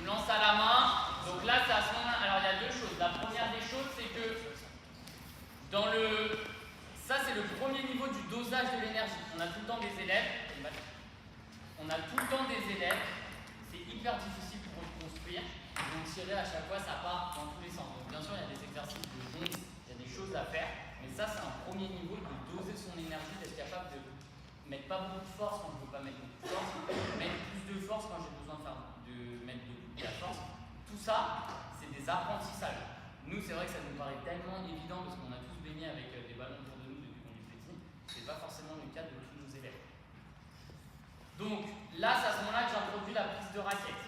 lance à la main. Donc là, c'est à ce moment-là. Alors, il y a deux choses. La première des choses, c'est que dans le... Ça, c'est le premier niveau du dosage de l'énergie. On a tout le temps des élèves. C'est hyper difficile pour reconstruire. Donc, tirer à chaque fois, ça part dans tous les sens. Donc, bien sûr, il y a des exercices de jongle, il y a des choses à faire. Mais ça, c'est un premier niveau de doser son énergie, d'être capable de mettre pas beaucoup de force quand je ne veux pas mettre beaucoup de force, mettre plus de force quand j'ai besoin de mettre de la force. Tout ça, c'est des apprentissages. Nous, c'est vrai que ça nous paraît tellement évident parce qu'on a tous baigné avec des ballons autour de nous depuis qu'on est petit. Ce n'est pas forcément le cas de tous nos élèves. Donc là, c'est à ce moment-là que j'introduis la prise de raquette.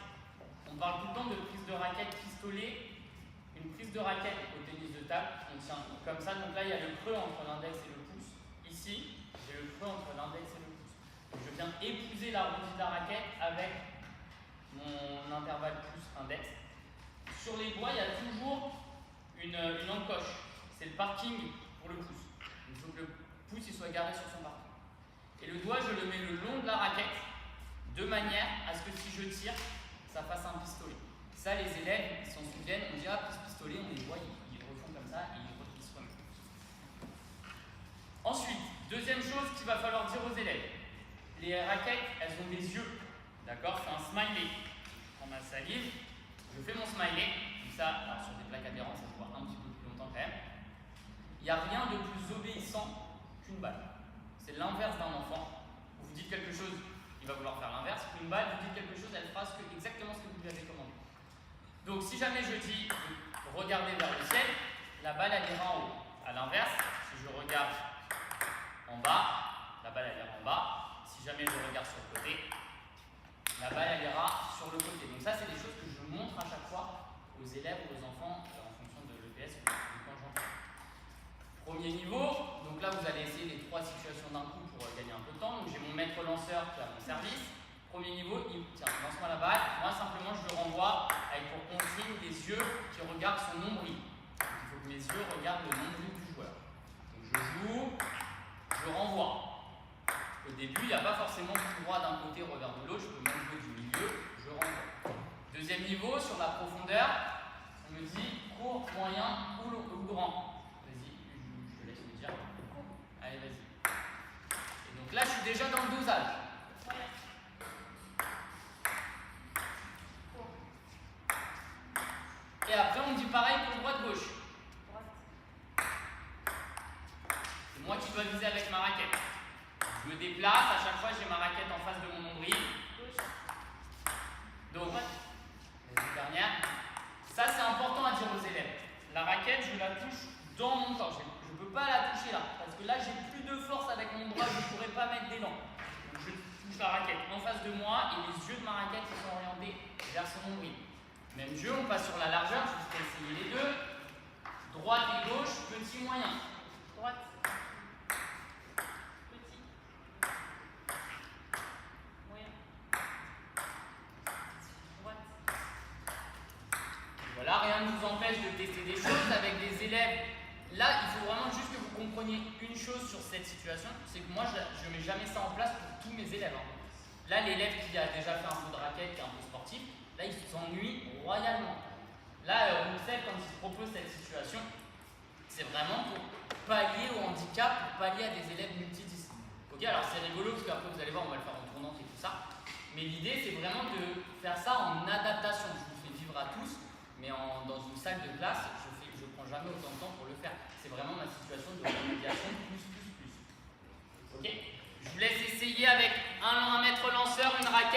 On parle tout le temps de prise de raquette pistolet. Une prise de raquette au tennis de table, on tient comme ça. Donc là, il y a le creux entre l'index et le pouce. Ici, j'ai le creux entre l'index et le pouce. Donc je viens épouser l'arrondi de la raquette avec mon intervalle pouce-index. Sur les doigts, il y a toujours une encoche. C'est le parking pour le pouce. Il faut que le pouce il soit garé sur son parking. Et le doigt, je le mets le long de la raquette de manière à ce que si je tire, ça fasse un pistolet. Ça, les élèves, ils s'en souviennent, on dira pistolet, on les voit, ils refont comme ça et ils se remettent. Ensuite, deuxième chose qu'il va falloir dire aux élèves. Les raquettes, elles ont des yeux. D'accord? C'est un smiley. Je prends ma salive, je fais mon smiley. Comme ça, alors sur des plaques adhérentes, ça se voit un petit peu plus longtemps quand même. Il n'y a rien de plus obéissant qu'une balle. C'est l'inverse d'un enfant. Vous dites quelque chose, il va vouloir faire l'inverse. Une balle, vous dites quelque chose, elle fera exactement ce que vous lui avez commandé. Donc si jamais je dis regardez vers le ciel, la balle elle ira en haut. A l'inverse, si je regarde en bas, la balle elle ira en bas. Si jamais je regarde sur le côté, la balle elle ira sur le côté. Donc ça c'est des choses que je montre à chaque fois aux élèves ou aux enfants en fonction de l'EPS ou quand j'entends. Premier niveau, donc là vous allez essayer les trois situations d'un coup pour gagner un peu de temps. Donc j'ai mon maître lanceur qui est à mon service. Premier niveau, tiens, lance-moi la balle. Moi simplement je le renvoie avec pour consigne des yeux qui regardent son nombril. Donc, il faut que mes yeux regardent le nombril du joueur. Donc je joue, je renvoie. Au début, il n'y a pas forcément tout droit d'un côté, revers de l'autre. Je peux même jouer du milieu, je renvoie. Deuxième niveau, sur la profondeur, on me dit court, moyen ou grand. Vas-y, je te laisse me dire. Allez, vas-y. Et donc là, je suis déjà dans le dosage. Et après, on me dit pareil pour droite-gauche. C'est moi qui dois viser avec ma raquette. Je me déplace, à chaque fois, j'ai ma raquette en face de mon nombril. Donc, la dernière. Ça, c'est important à dire aux élèves. La raquette, je la touche dans mon corps. Je ne peux pas la toucher là. Parce que là, j'ai plus de force avec mon bras, je ne pourrais pas mettre d'élan. Donc, je touche la raquette en face de moi et les yeux de ma raquette ils sont orientés vers son nombril. Même jeu, on passe sur la largeur, je vous fais essayer les deux. Droite et gauche, petit, moyen. Droite. Petit. Moyen. Droite. Voilà, rien ne vous empêche de tester des choses avec des élèves. Là, il faut vraiment juste que vous compreniez une chose sur cette situation, c'est que moi, je ne mets jamais ça en place pour tous mes élèves. Là, l'élève qui a déjà fait un peu de raquette, qui est un peu sportif, là, il s'ennuie royalement. Là, Roussel, quand il se propose cette situation, c'est vraiment pour pallier au handicap, pour pallier à des élèves multidisciplinaires. Ok, alors c'est rigolo parce qu'après vous allez voir, on va le faire en tournante et tout ça. Mais l'idée, c'est vraiment de faire ça en adaptation. Je vous fais vivre à tous, mais dans une salle de classe, je ne prends jamais autant de temps pour le faire. C'est vraiment ma situation de remédiation plus. Ok, je vous laisse essayer avec un